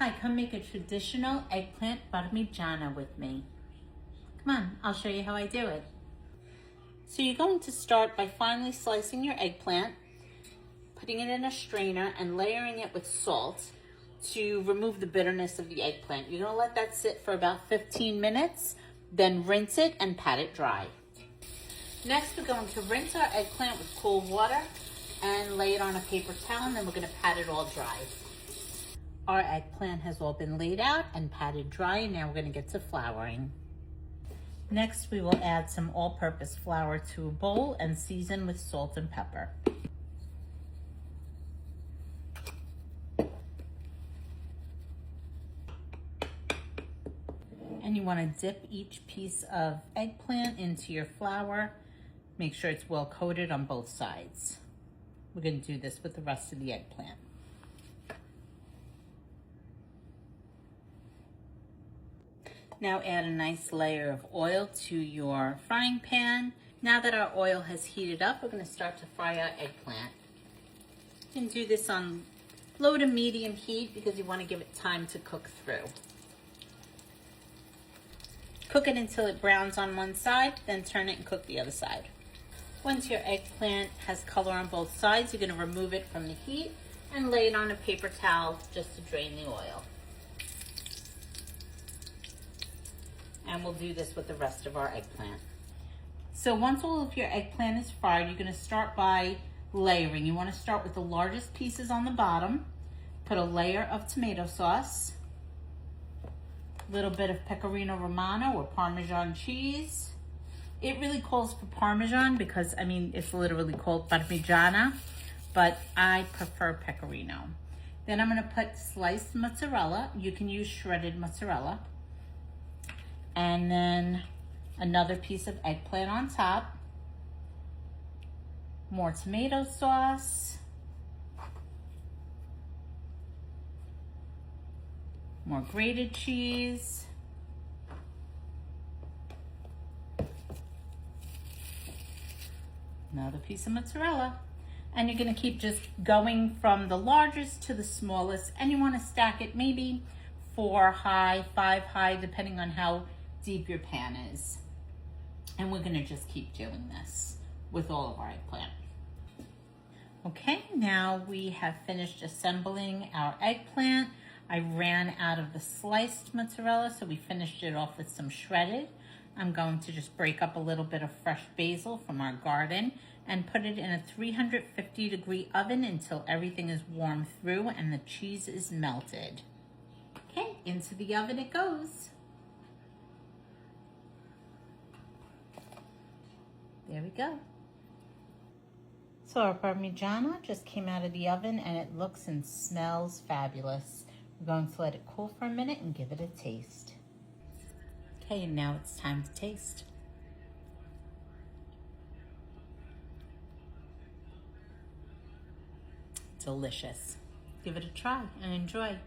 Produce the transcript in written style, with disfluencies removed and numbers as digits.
Hi, come make a traditional eggplant parmigiana with me. Come on, I'll show you how I do it. So you're going to start by finely slicing your eggplant, putting it in a strainer and layering it with salt to remove the bitterness of the eggplant. You're gonna let that sit for about 15 minutes, then rinse it and pat it dry. Next, we're going to rinse our eggplant with cold water and lay it on a paper towel, and then we're gonna pat it all dry. Our eggplant has all been laid out and patted dry, and now we're gonna get to flouring. Next, we will add some all-purpose flour to a bowl and season with salt and pepper. And you wanna dip each piece of eggplant into your flour. Make sure it's well coated on both sides. We're gonna do this with the rest of the eggplant. Now add a nice layer of oil to your frying pan. Now that our oil has heated up, we're gonna start to fry our eggplant. You can do this on low to medium heat because you wanna give it time to cook through. Cook it until it browns on one side, then turn it and cook the other side. Once your eggplant has color on both sides, you're gonna remove it from the heat and lay it on a paper towel just to drain the oil. And we'll do this with the rest of our eggplant. So once all of your eggplant is fried, you're gonna start by layering. You wanna start with the largest pieces on the bottom, put a layer of tomato sauce, a little bit of pecorino romano or Parmesan cheese. It really calls for Parmesan because, I mean, it's literally called Parmigiana, but I prefer pecorino. Then I'm gonna put sliced mozzarella. You can use shredded mozzarella. And then another piece of eggplant on top, more tomato sauce, more grated cheese, another piece of mozzarella, and you're gonna keep just going from the largest to the smallest, and you wanna stack it maybe 4 high, 5 high, depending on how deep your pan is. And we're gonna just keep doing this with all of our eggplant. Okay, now we have finished assembling our eggplant. I ran out of the sliced mozzarella, so we finished it off with some shredded. I'm going to just break up a little bit of fresh basil from our garden and put it in a 350-degree oven until everything is warm through and the cheese is melted. Okay, into the oven it goes. There we go. So our Parmigiana just came out of the oven and it looks and smells fabulous. We're going to let it cool for a minute and give it a taste. Okay, and now it's time to taste. Delicious. Give it a try and enjoy.